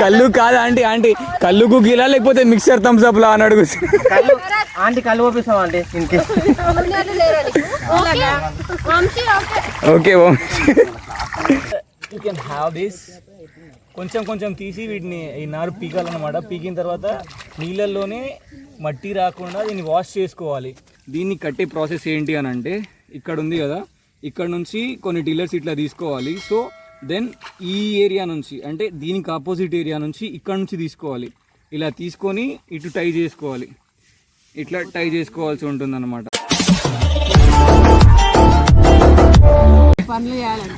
కళ్ళు కాదు aunty, aunty కళ్ళుకు గీలా లేకపోతే మిక్సర్ థమ్స్ అప్ లా అని అడుగు. ఆంటీ కళ్ళు పంపిస్తాం aunty. Okay you can have this. కొంచెం కొంచెం తీసి వీటిని ఈ నారు పీకాలన్నమాట. పీకిన తర్వాత నీళ్ళల్లోనే మట్టి రాకుండా దీన్ని వాష్ చేసుకోవాలి. దీన్ని కట్టే ప్రాసెస్ ఏంటి అని అంటే, ఇక్కడ ఉంది కదా, ఇక్కడ నుంచి కొన్ని టిల్లర్స్ ఇట్లా తీసుకోవాలి. సో దెన్ ఈ ఏరియా నుంచి, అంటే దీనికి ఆపోజిట్ ఏరియా నుంచి ఇక్కడ నుంచి తీసుకోవాలి. ఇలా తీసుకొని ఇటు టై చేసుకోవాలి. ఇట్లా టై చేసుకోవాల్సి ఉంటుంది అన్నమాట.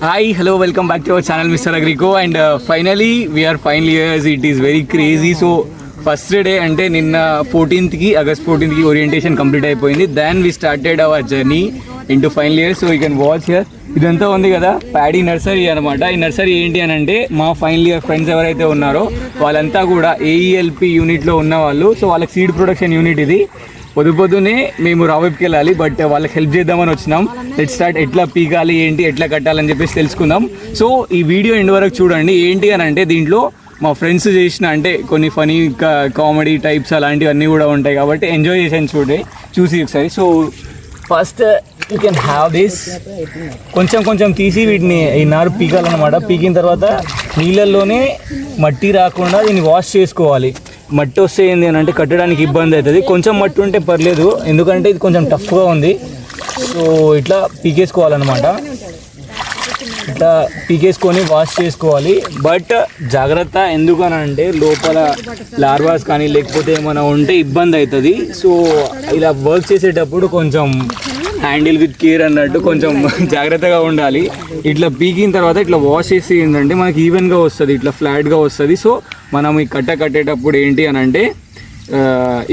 Hi hello welcome back to our channel Mister Agrico. And finally we are final years. It is very crazy. So first day అంటే నిన్న 14th August 14th orientation complete అయిపోయింది. Then we started our journey into final year. So you can watch here. ఇదంతా ఉంది కదా paddy nursery అనమాట. ఈ nursery ఏంటి అని అంటే, మా ఫైనల్ ఇయర్ ఫ్రెండ్స్ ఎవరైతే ఉన్నారో వాళ్ళంతా కూడా ఏఈఎల్పి యూనిట్లో ఉన్న వాళ్ళు. సో వాళ్ళకి సీడ్ ప్రొడక్షన్ యూనిట్ ఇది. పొద్దునే మేము రావైపుకి వెళ్ళాలి, బట్ వాళ్ళకి హెల్ప్ చేద్దామని వచ్చినాం. Let start. ఎట్లా పీకాలి ఏంటి, ఎట్లా కట్టాలని చెప్పేసి తెలుసుకుందాం. సో ఈ వీడియో ఎండ్ వరకు చూడండి. ఏంటి అని అంటే, దీంట్లో మా ఫ్రెండ్స్ చేసిన అంటే కొన్ని ఫనీ కామెడీ టైప్స్ అలాంటివన్నీ కూడా ఉంటాయి కాబట్టి ఎంజాయ్ చేసాను చూసి ఒకసారి. So first you can have this. కొంచెం కొంచెం తీసి వీటిని ఈ నారు పీకాలన్నమాట. పీకిన తర్వాత నీళ్ళల్లోనే మట్టి రాకుండా దీన్ని వాష్ చేసుకోవాలి. మట్టి వస్తే ఏంది అని అంటే కట్టడానికి ఇబ్బంది అవుతుంది. కొంచెం మట్టి ఉంటే పర్లేదు, ఎందుకంటే ఇది కొంచెం టఫ్గా ఉంది. సో ఇట్లా పీకేసుకోవాలన్నమాట. ఇట్లా పీకేసుకొని వాష్ చేసుకోవాలి. బట్ జాగ్రత్త, ఎందుకని అంటే లోపల లార్వాస్ కానీ లేకపోతే ఏమైనా ఉంటే ఇబ్బంది అవుతుంది. సో ఇలా వర్క్ చేసేటప్పుడు కొంచెం హ్యాండిల్ విత్ కేర్ అన్నట్టు కొంచెం జాగ్రత్తగా ఉండాలి. ఇట్లా పీకిన తర్వాత ఇట్లా వాష్ చేసి ఏంటంటే మనకి ఈవెన్గా వస్తుంది, ఇట్లా ఫ్లాట్గా వస్తుంది. సో మనం ఈ కట్టేటప్పుడు ఏంటి అని అంటే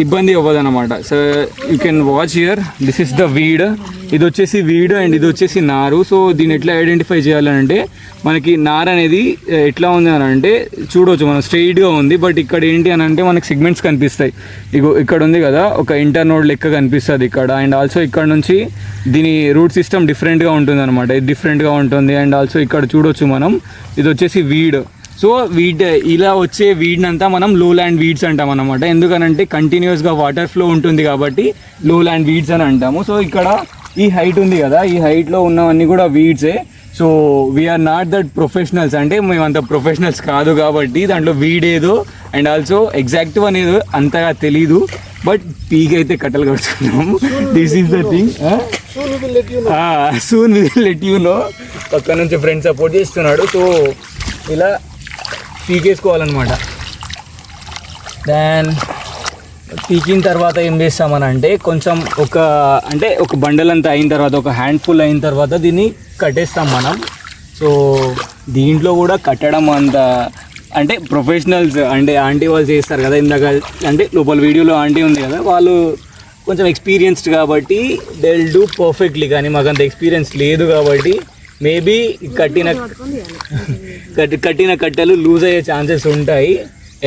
ఇబ్బంది అవ్వదన్నమాట. So you can watch here. This is the weed. ఇది వచ్చేసి వీడ్ అండ్ ఇది వచ్చేసి నారు. సో దీన్ని ఎట్లా ఐడెంటిఫై చేయాలంటే, మనకి నారు అనేది ఎట్లా ఉంది అని అంటే చూడవచ్చు మనం, స్ట్రెయిట్గా ఉంది. బట్ ఇక్కడ ఏంటి అని అంటే మనకి సెగ్మెంట్స్ కనిపిస్తాయి. ఇగో ఇక్కడ ఉంది కదా, ఒక ఇంటర్నోడ్ లెక్క కనిపిస్తుంది ఇక్కడ. అండ్ ఆల్సో ఇక్కడ నుంచి దీని రూట్ సిస్టమ్ డిఫరెంట్గా ఉంటుంది అనమాట. ఇది డిఫరెంట్గా ఉంటుంది. అండ్ ఆల్సో ఇక్కడ చూడవచ్చు మనం, ఇది వచ్చేసి వీడ్. సో ఇలా వచ్చే వీడ్నంతా మనం లో ల్యాండ్ వీడ్స్ అంటాం అన్నమాట. ఎందుకనంటే కంటిన్యూస్గా వాటర్ ఫ్లో ఉంటుంది కాబట్టి లో ల్యాండ్ వీడ్స్ అని అంటాము. సో ఇక్కడ ఈ హైట్ ఉంది కదా, ఈ హైట్లో ఉన్నవన్నీ కూడా వీడ్సే. So we are not that professionals, అంటే మేము అంత ప్రొఫెషనల్స్ కాదు కాబట్టి దాంట్లో వీడ్ ఏదో అండ్ ఆల్సో ఎగ్జాక్ట్ అనేది అంతగా తెలీదు. బట్ పీక్ అయితే కట్టలు కడుతున్నాము. This is the thing. Soon will let you know. పక్క నుంచి ఫ్రెండ్ సపోర్ట్ చేస్తున్నాడు. సో ఇలా పీకేసుకోవాలన్నమాట. దెన్ పీకిన తర్వాత ఏం చేస్తామని అంటే, కొంచెం ఒక బండల్ అంతా అయిన తర్వాత, ఒక హ్యాండ్ఫుల్ అయిన తర్వాత దీన్ని కట్టేస్తాం మనం. సో దీంట్లో కూడా కట్టడం అంత అంటే ప్రొఫెషనల్స్ అంటే ఆంటీ వాళ్ళు చేస్తారు కదా, ఇందాక అంటే లోపల వీడియోలో ఆంటీ ఉంది కదా, వాళ్ళు కొంచెం ఎక్స్పీరియన్స్డ్ కాబట్టి దే విల్ డూ పర్ఫెక్ట్లీ. కానీ మాకు అంత ఎక్స్పీరియన్స్ లేదు కాబట్టి మేబీ కట్టిన కట్టెలు లూజ్ అయ్యే ఛాన్సెస్ ఉంటాయి.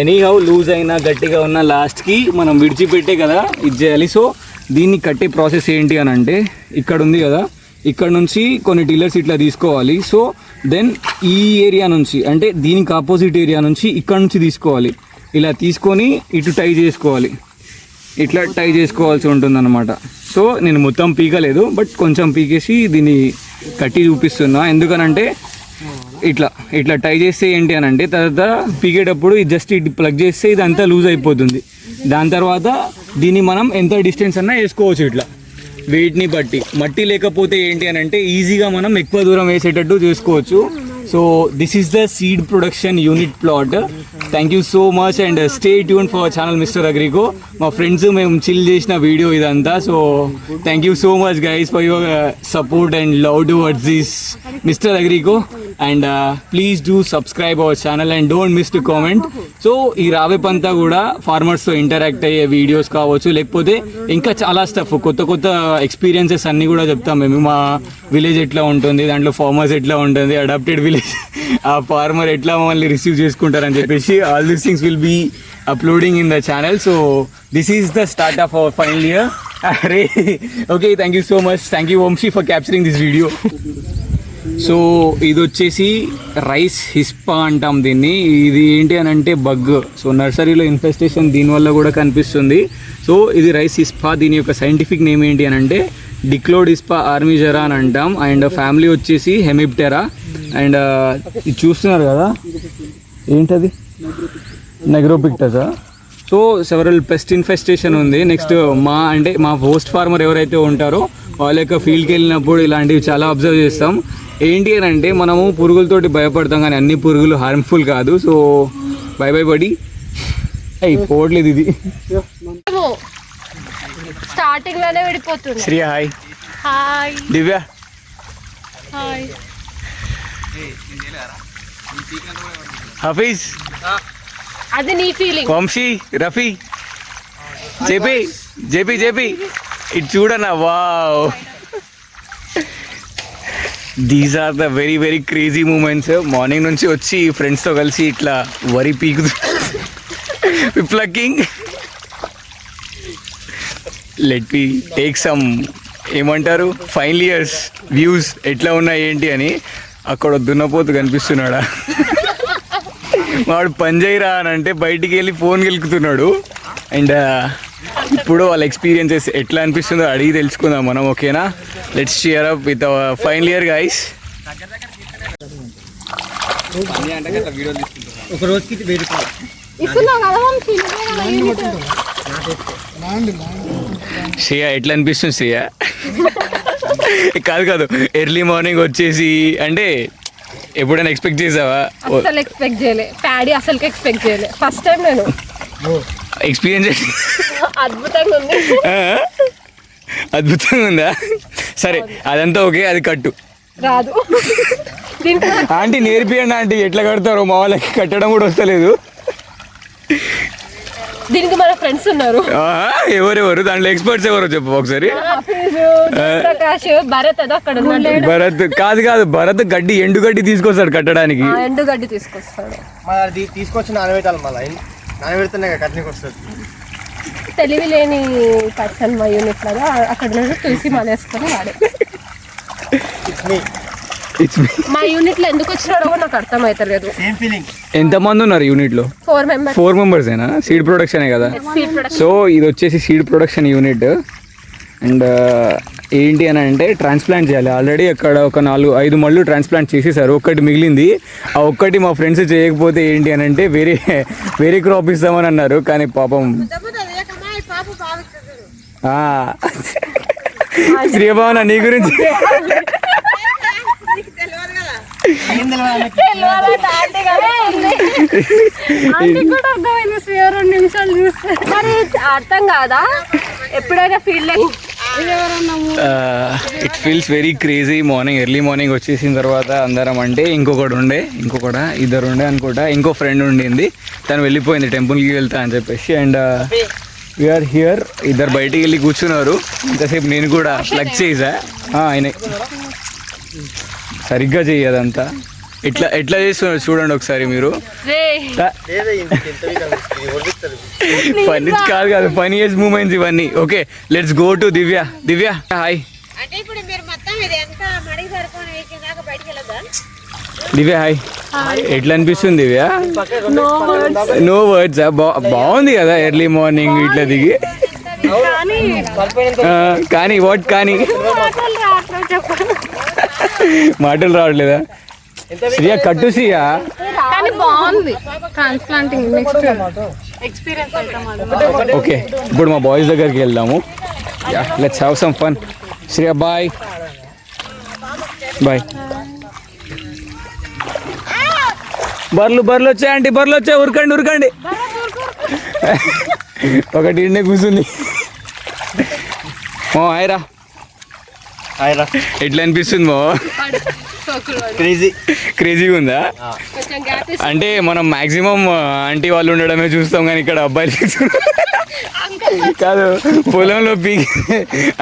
ఎనీహౌ లూజ్ అయినా గట్టిగా ఉన్న లాస్ట్కి మనం విడిచిపెట్టే కదా ఇది చేయాలి. సో దీన్ని కట్టే ప్రాసెస్ ఏంటి అని అంటే, ఇక్కడ ఉంది కదా, ఇక్కడ నుంచి కొన్ని టిల్లర్స్ ఇట్లా తీసుకోవాలి. సో దెన్ ఈ ఏరియా నుంచి, అంటే దీనికి ఆపోజిట్ ఏరియా నుంచి ఇక్కడ నుంచి తీసుకోవాలి. ఇలా తీసుకొని ఇటు టై చేసుకోవాలి. ఇట్లా టై చేసుకోవాల్సి ఉంటుంది అన్నమాట. సో నేను మొత్తం పీకలేదు, బట్ కొంచెం పీకేసి దీన్ని కట్టి చూపిస్తున్నా. ఎందుకనంటే ఇట్లా టై చేస్తే ఏంటి అని అంటే, తర్వాత పీకేటప్పుడు ఇది జస్ట్ ఇటు ప్లగ్ చేస్తే ఇదంతా లూజ్ అయిపోతుంది. దాని తర్వాత దీన్ని మనం ఎంత డిస్టెన్స్ అన్నా వేసుకోవచ్చు ఇట్లా వెయిట్ని బట్టి. మట్టి లేకపోతే ఏంటి అని అంటే ఈజీగా మనం ఎక్కువ దూరం వేసేటట్టు చేసుకోవచ్చు. So this is the seed production unit plot. Thank you so much and stay tuned for channel Mister Agrico. మా ఫ్రెండ్స్ మేము చిల్ చేసిన వీడియో ఇదంతా. So thank you so much guys for your support and love towards this Mister Agrico. And please do subscribe our channel and don't miss to comment. So ఈ రావేపంతా కూడా ఫార్మర్స్తో interact అయ్యే videos కావచ్చు, లేకపోతే ఇంకా చాలా స్టఫ్, కొత్త ఎక్స్పీరియన్సెస్ అన్నీ కూడా చెప్తాం మేము. మా విలేజ్ ఎట్లా ఉంటుంది, దాంట్లో ఫార్మర్స్ ఎట్లా ఉంటుంది, అడాప్టెడ్ విలేజ్, ఆ ఫార్మర్ ఎట్లా మమ్మల్ని రిసీవ్ చేసుకుంటారని చెప్పేసి all these things will be uploading in the channel. So this is the start of our final year అరే okay, thank you so much, thank you Vamshi for capturing this video. So ఇది వచ్చేసి rice హిస్పా అంటాం దీన్ని. ఇది ఏంటి అని అంటే bug. So నర్సరీలో ఇన్ఫెస్టేషన్ దీనివల్ల కూడా కనిపిస్తుంది. సో ఇది రైస్ హిస్పా. దీని యొక్క సైంటిఫిక్ నేమ్ ఏంటి అని అంటే డిక్లోడిస్పా ఆర్మిజెరా అని అంటాం. అండ్ ఫ్యామిలీ వచ్చేసి హెమిప్టెరా. అండ్ ఇది చూస్తున్నారు కదా, ఏంటది, నెగ్రోపిక్టసా. సో సెవరల్ పెస్ట్ ఇన్ఫెస్టేషన్ ఉంది. నెక్స్ట్ మా హోస్ట్ ఫార్మర్ ఎవరైతే ఉంటారో వాళ్ళ యొక్క ఫీల్డ్కి వెళ్ళినప్పుడు ఇలాంటివి చాలా అబ్జర్వ్ చేస్తాం. ఏంటి అని అంటే మనము పురుగులతోటి భయపడతాం కానీ అన్ని పురుగులు హార్మ్ఫుల్ కాదు. సో బై బై బడి. అయ్యి పోవట్లేదు ఇది. స్టార్టింగ్ లోనే విడిపోతుంది. Sri hi. Hi Divya. Hi. Hafeez. అది నీ feeling. Vamshi, Rafi, JP JP JP ఇటు చూడన్నా. Wow, these are the very very crazy moments. Morning నుంచి వచ్చి ఫ్రెండ్స్తో కలిసి ఇట్లా వరి పీకుతూ plucking. Let me take some ఏమంటారు ఫైనల్ ఇయర్స్ వ్యూస్ ఎట్లా ఉన్నాయి ఏంటి అని. అక్కడ దున్నపోతు కనిపిస్తున్నాడా, వాడు పని చేయరా అని అంటే బయటికి వెళ్ళి ఫోన్ గెలుకుతున్నాడు. అండ్ ఇప్పుడు వాళ్ళ ఎక్స్పీరియన్సెస్ ఎట్లా అనిపిస్తుందో అడిగి తెలుసుకుందాం మనం. ఓకేనా, let's cheer up with our final year guys. ఒక రోజుకి శ్రేయ ఎట్లా అనిపిస్తుంది శ్రేయ? కాదు కాదు, ఎర్లీ మార్నింగ్ వచ్చేసి అంటే ఎప్పుడైనా ఎక్స్పెక్ట్ చేసావా? అసలు ఎక్స్పెక్ట్ చేయలే. ప్యాడీ అసలు ఎక్స్పెక్ట్ చేయలే. ఫస్ట్ టైం నేను ఎక్స్పీరియన్స్. అద్భుతంగా ఉంది. అద్భుతంగా ఉందా? సరే అదంతా ఓకే, అది కట్టు. రాదు. దీంట్లో ఆంటీ నేర్పియండి ఆంటీ ఎట్లా కడతారో, మా వాళ్ళకి కట్టడం కూడా వస్తలేదు. దీనికి మన ఫ్రెండ్స్ ఉన్నారు. ఎవరెవరు దాంట్లో ఎక్స్పర్ట్స్ ఎవరో చెప్పు ఒకసారి. ప్రకాష్, భరత్ ఏదో అక్కడ ఉన్నాడు. భరత్ కాదు కాదు, భరత్ గడ్డి ఎండు గడ్డి తీసుకొస్తాడు కట్టడానికి. ఎండు గడ్డి తీసుకొస్తాడు. అది తీసుకొచ్చి నానబెట్టాలి, మళ్ళీ నానబెడితేనే కట్నికి వస్తుంది. తెలివి లేని పర్సన్ మా యూనిట్ లాగా అక్కడ నుండి తులసి మాల వేసుకొని వాడే. మా యూనిట్ లో ఎందుకు వచ్చినాడో కూడా నాకు అర్థం అవుతలేదు. ఎంతమంది ఉన్నారు యూనిట్ లో? 4 మెంబర్స్ ఏనా? సీడ్ ప్రొడక్షనే కదా. సో ఇది వచ్చేసి సీడ్ ప్రొడక్షన్ యూనిట్. అండ్ ఏంటి అని అంటే ట్రాన్స్ప్లాంట్ చేయాలి. ఆల్రెడీ అక్కడ ఒక 4-5 మళ్ళు ట్రాన్స్ప్లాంట్ చేసేసారు, ఒక్కటి మిగిలింది. ఆ ఒక్కటి మా ఫ్రెండ్స్ చేయకపోతే ఏంటి అని అంటే వేరే క్రాప్ ఇస్తామని అన్నారు. కానీ పాపం శ్రీభావన నీ గురించి అర్థం కాదా? ఎప్పుడైనా feel it feels very crazy. Early morning వచ్చేసిన తర్వాత అందరం అంటే ఇద్దరు ఉండే అనుకుంటా, ఇంకో ఫ్రెండ్ ఉండింది, తను వెళ్ళిపోయింది టెంపుల్కి వెళ్తా అని చెప్పేసి. And we're here. ఇద్దరు బయటికి వెళ్ళి కూర్చున్నారు. ఇంతసేపు నేను కూడా ప్లగ్ చేసా. ఆయన సరిగ్గా చెయ్యదంతా. ఎట్లా చేస్తున్నారు చూడండి ఒకసారి మీరు. ఫన్నీ కాదు ఫన్నీయెస్ట్ మూమెంట్స్ ఇవన్నీ. Okay, let's go to Divya. Divya hi. Divya hi. ఎట్లా అనిపిస్తుంది దివ్య? No words. బాగుంది కదా ఎర్లీ మార్నింగ్ ఇట్లా దిగి. కానీ వాట్ కానీ మాటలు రావట్లేదా? శ్రీయా కట్టు శ్రీయా. కానీ బాగుంది ట్రాన్స్ప్లాంటింగ్. Next experience. ఓకే, ఇప్పుడు మా బాయ్స్ దగ్గరికి వెళ్దాము. Let's have some fun. Shreya bye bye. బర్రెలు వచ్చాయండి, బర్రెలు వచ్చాయి. ఉరకండి. ఒకటి ఇండే కూర్చుంది. మో హాయ్రా. ఎట్లా అనిపిస్తుంది మో? క్రేజీగా ఉందా? అంటే మనం మాక్సిమం ఆంటీ వాళ్ళు ఉండడమే చూస్తాం కానీ ఇక్కడ అబ్బాయిలు కాదు, పొలంలో పీకి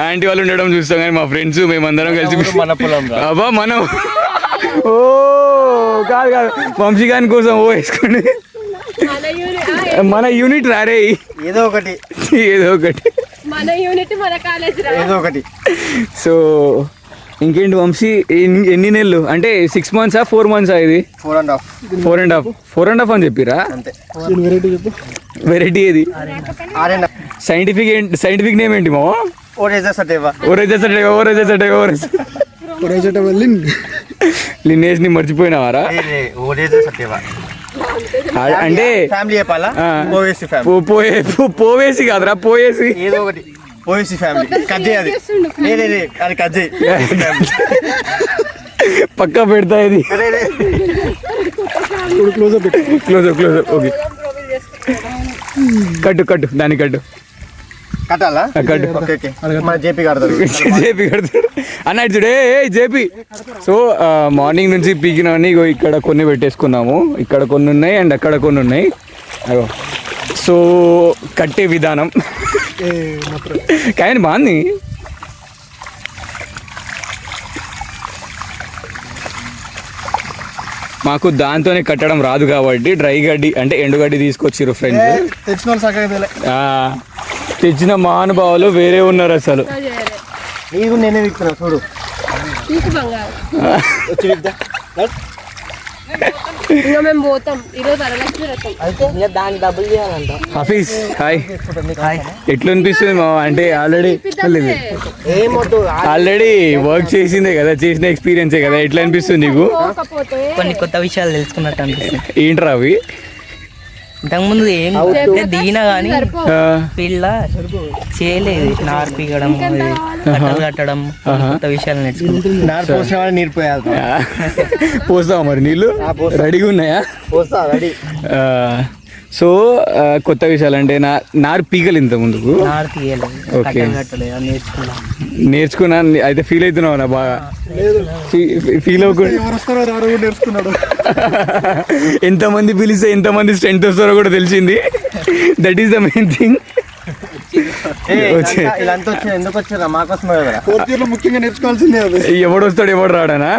ఆంటీ వాళ్ళు ఉండడం చూస్తాం కానీ మా ఫ్రెండ్స్ మేమందరం కలిసి మన పొలం అబ్బా మనం ఓ కాదు వంశీ గాని కోసం వేసుకోండి. మన యూనిట్ రారే ఏదో ఒకటి మన యూనిట్ మన కాలేజ్ ఏదో ఒకటి. సో ఇంకేంటి వంశీ, ఎన్ని నెలలు అంటే 6 months 4 months ఇది? 4.5 4.5 అని చెప్పిరా? అంతే. వెరైటీ ఏది? 6.5. సైంటిఫిక్ నేమ్ ఏంటి మావా? లినేష్ ని మర్చిపోయినావారా? అంటే ఫ్యామిలీ చెప్పాలా? పోవేసి కాదురా, పోయేసి ఏదో ఒకటి. పోయేసి ఫ్యామిలీ కజ్జే అది. అది కజ్జే పక్కా పెడతా ఇది. Closeup okay. కట్టు దాన్ని కట్టాలా? కట్టు. మన జేపీ కడతారు. అన్న చూడే జేపీ. సో మార్నింగ్ నుంచి పీకినవన్నీ ఇక్కడ కొన్ని పెట్టేసుకున్నాము. ఇక్కడ కొన్ని ఉన్నాయి అండ్ అక్కడ కొన్ని ఉన్నాయి. అగో సో కట్టే విధానం కానీ బాగుంది. మాకు దాంతోనే కట్టడం రాదు కాబట్టి డ్రై గడ్డి అంటే ఎండుగడ్డి తీసుకొచ్చిర్రు ఫ్రెండ్స్. తెచ్చిన మహానుభావులు వేరే ఉన్నారు అసలు. నీకు నేనే విక్కున్నా చూడు. ఇంకా మేము పోతాం ఈరోజు వరలక్ష్మి రథం. దాన్ని డబ్బులు చేయాలంట. హఫీజ్ హాయ్. ఎట్లా అనిపిస్తుంది మా? అంటే ఆల్రెడీ వర్క్ చేసిందే కదా, చేసిన ఎక్స్పీరియన్సే కదా. ఎట్లా అనిపిస్తుంది నీకు? కొన్ని కొత్త విషయాలు తెలుసుకున్నట్టు అనిపిస్తుంది. ఏంట్రా అవి? ఇంతకుముందు ఏం దిగినా కానీ ఫీల్డ్ చేయలేదు. నారు పీకడం, కట్టలు కట్టడం, కొత్త విషయాలు నేర్చుకున్నాం. పోస్తావా మరి నీళ్ళు? రెడీగా ఉన్నాయా? సో కొత్త విషయాలు అంటే నారు పీకలు ఇంత ముందుకు నారు పీయలేదు, కట్టలు కట్టలేదు, నేర్చుకున్నా. అయితే ఫీల్ అవుతున్నావు నా బాగా? ఫీల్ అవ్వకుండా ఎంతమంది పిలిస్తే ఎంతమంది స్ట్రెంత్ వస్తారో కూడా తెలిసింది. That is the main thing. ముఖ్యంగా నేర్చుకోవాల్సిందే. ఎవడు వస్తాడు ఎవడు రాడానా?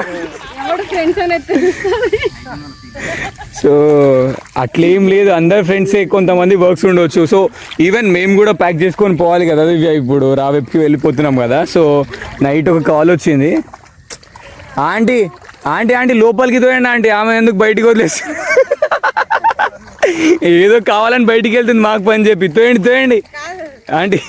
సో అట్లేం లేదు, అందరు ఫ్రెండ్సే. కొంతమంది వర్క్స్ ఉండొచ్చు. సో ఈవెన్ మేము కూడా ప్యాక్ చేసుకొని పోవాలి కదా. ఇప్పుడు రావెప్కి వెళ్ళిపోతున్నాం కదా. సో నైట్ ఒక కాల్ వచ్చింది. ఆంటీ లోపలికి తోయండి ఆంటీ, ఆమె ఎందుకు బయటికి వదిలేసి ఏదో కావాలని బయటికి వెళ్తుంది మాకు పని చెప్పి. తోయండి ఆంటీ.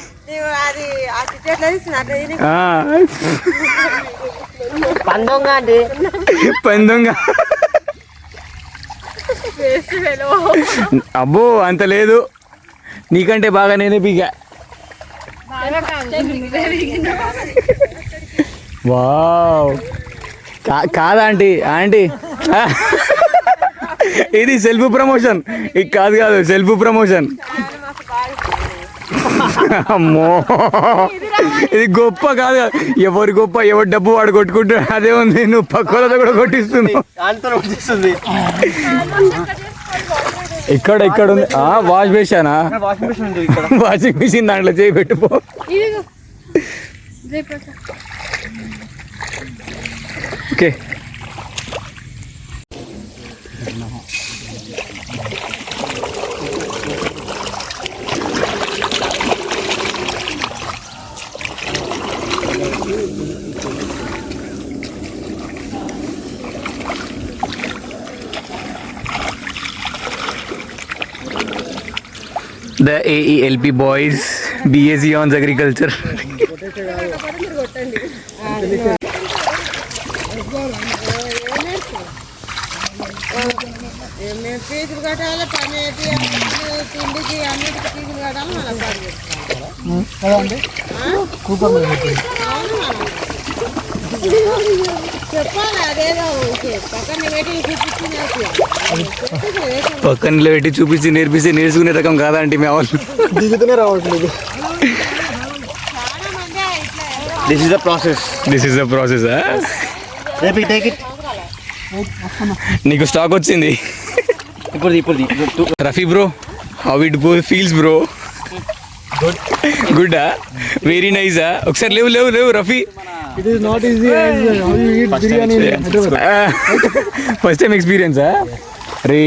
పందొంగ అబ్బో అంత లేదు, నీకంటే బాగా నేనే పీగా. వావ్ కాదా ఆంటీ ఇది సెల్ఫ్ ప్రమోషన్. ఇది కాదు సెల్ఫ్ ప్రమోషన్. అమ్మో ఇది గొప్ప కాదు. ఎవరి గొప్ప ఎవరి డబ్బు వాడు కొట్టుకుంటా. అదే ఉంది, నువ్వు పక్కలతో కూడా కొట్టిస్తున్నావు. ఇక్కడ ఉంది వాష్ బేసానా? వాషింగ్ మిషన్ దాంట్లో చేయి పెట్టుకో. Okay the AELP boys, BSc on agriculture. ఫీజులు కట్టాలి, పని తిండికి అన్నిటికీ ఫీజులు కట్టాలి. చెప్పాలి అదేదో పక్కన పెట్టి చూపించి నేర్పిస్తే నేర్చుకునే రకం కాదా అంటే మీ వాళ్ళు దిగుతూనే రావట్లేదు. This is the process. నీకు స్టాక్ వచ్చింది ఇప్పుడు Rafi bro. How it feels bro? Good very nice. ఒకసారి లేవు Rafi. It is not easy as how you eat biryani in Hyderabad. First time experience. అరే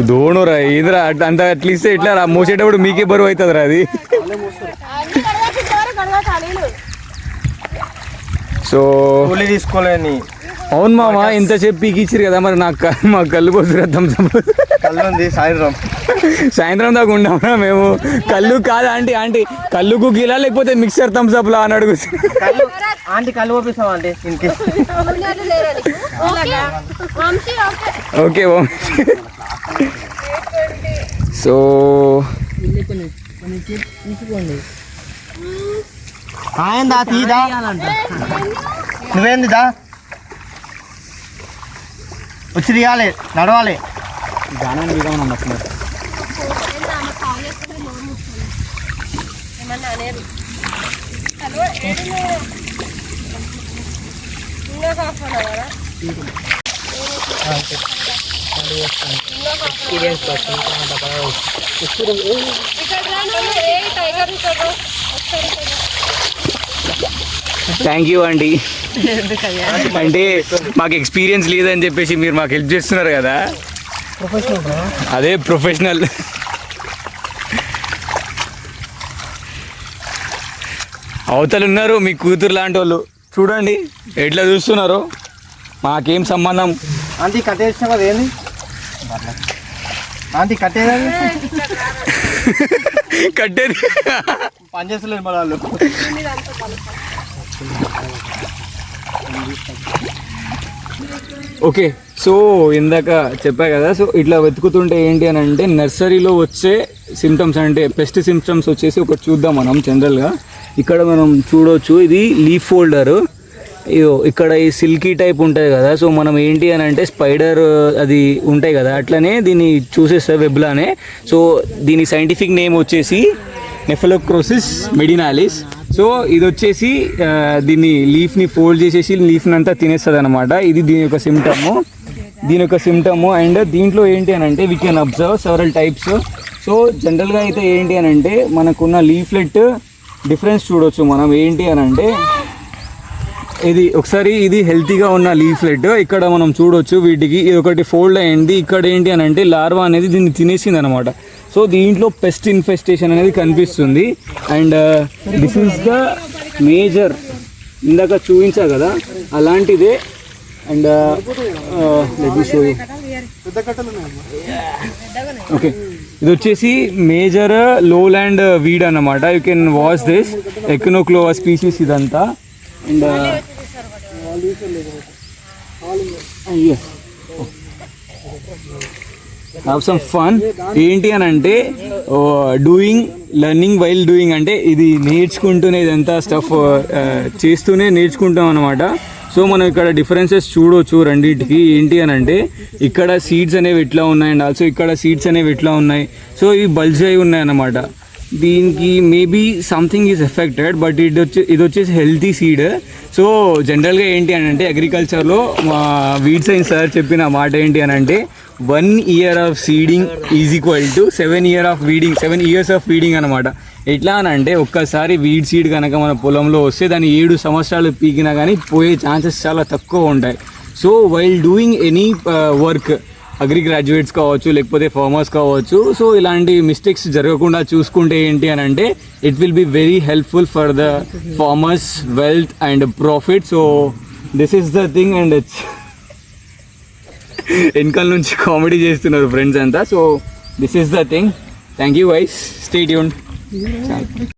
దోణురా ఏంద్రా అంత అట్లీస్ట్ ఇట్లా మోసేటప్పుడు మీకే బరువు అవుతుంది రా అది. సో కూలి తీసుకోలేని అవును మామ ఇంతసేపు పీకిచ్చిరు కదా మరి నాకు మా కళ్ళు పోతురు థమ్స్అప్ కళ్ళు ఉంది సాయంత్రం సాయంత్రం దాకా ఉన్నామా మేము కళ్ళు కాదు ఆంటీ కళ్ళుకు గీలా లేకపోతే మిక్సర్ థమ్స్అప్ లా అని అడుగు కళ్ళు ఆంటీ కళ్ళు పంపిస్తాం ఆంటీ ఇంటికి ఓకే సో ఆయందా తీదా నువ్వేంది దా వచ్చి తీయాలి నడవాలి ఏమన్నా అనేది థ్యాంక్ యూ అండి అంటే మాకు ఎక్స్పీరియన్స్ లేదని చెప్పేసి మీరు మాకు హెల్ప్ చేస్తున్నారు కదా అదే ప్రొఫెషనల్ అవతలు ఉన్నారు మీ కూతురు లాంటి వాళ్ళు చూడండి ఎట్లా చూస్తున్నారు మాకేం సంబంధం ఆంటీ కట్టేసిన కదా ఏంది ఆంటీ కట్టేది కట్టేది పని చేస్తలేదు మన వాళ్ళు ఓకే సో ఇందాక చెప్పా కదా సో ఇట్లా వెతుకుతుంటే ఏంటి అని అంటే నర్సరీలో వచ్చే సిమ్టమ్స్ అంటే పెస్ట్ సిమ్టమ్స్ వచ్చేసి ఒకటి చూద్దాం మనం జనరల్గా ఇక్కడ మనం చూడవచ్చు ఇది లీఫ్ ఫోల్డర్ ఇక్కడ ఈ సిల్కీ టైప్ ఉంటుంది కదా సో మనం ఏంటి అని అంటే స్పైడర్ అది ఉంటాయి కదా అట్లనే దీన్ని చూసేస్తా వెబ్లానే సో దీని సైంటిఫిక్ నేమ్ వచ్చేసి నెఫలోక్రోసిస్ మెడినాలిస్ సో ఇది వచ్చేసి దీన్ని లీఫ్ని ఫోల్డ్ చేసేసి లీఫ్ని అంతా తినేస్తుంది అనమాట ఇది దీని యొక్క సిమ్టము అండ్ దీంట్లో ఏంటి అని అంటే we can observe several types so జనరల్గా అయితే ఏంటి అని అంటే మనకున్న లీఫ్లెట్ డిఫరెన్స్ చూడవచ్చు మనం ఏంటి అని అంటే ఇది ఒకసారి ఇది హెల్తీగా ఉన్న లీఫ్లెట్ ఇక్కడ మనం చూడొచ్చు వీటికి ఇది ఒకటి ఫోల్డ్ అయింది ఇక్కడ ఏంటి అని అంటే లార్వా అనేది దీన్ని తినేసింది అనమాట సో దీంట్లో పెస్ట్ ఇన్ఫెస్టేషన్ అనేది కనిపిస్తుంది and this is the major ఇందాక చూపించా కదా అలాంటిదే అండ్ ఓకే ఇది వచ్చేసి మేజర్ లోలాండ్ వీడ్ అన్నమాట you can watch this Echinochloa species ఇదంతా అండ్ హ్యావ్ సమ్ ఫన్ ఏంటి అని అంటే లెర్నింగ్ వైల్ డూయింగ్ అంటే ఇది నేర్చుకుంటూనే ఇదంతా స్టఫ్ చేస్తూనే నేర్చుకుంటాం అనమాట సో మనం ఇక్కడ డిఫరెన్సెస్ చూడవచ్చు రెండింటికి ఏంటి అని అంటే ఇక్కడ సీడ్స్ అనేవి ఎట్లా ఉన్నాయి అండ్ ఆల్సో ఇక్కడ సీడ్స్ అనేవి ఎట్లా ఉన్నాయి సో ఇవి బల్జ్ అయి ఉన్నాయి అన్నమాట దీనికి maybe something is affected but ఇది వచ్చేసి హెల్తీ సీడ్ సో జనరల్గా ఏంటి అని అంటే అగ్రికల్చర్లో మా వీడ్ సైన్స్ సార్ చెప్పిన మాట ఏంటి అని అంటే 1 year of seeding is equal to 7 years of feeding అనమాట ఎట్లా అని అంటే ఒక్కసారి వీడ్ సీడ్ కనుక మన పొలంలో వస్తే దాన్ని 7 సంవత్సరాలు పీకినా కానీ పోయే ఛాన్సెస్ చాలా తక్కువ ఉంటాయి so while doing any work agri graduates కావచ్చు లేకపోతే ఫార్మర్స్ కావచ్చు సో ఇలాంటి మిస్టేక్స్ జరగకుండా చూసుకుంటే ఏంటి అని అంటే it will be very helpful for the farmers wealth and profit so this is the thing and it's వెనకాల నుంచి కామెడీ చేస్తున్నారు ఫ్రెండ్స్ అంతా so this is the thing thank you guys stay tuned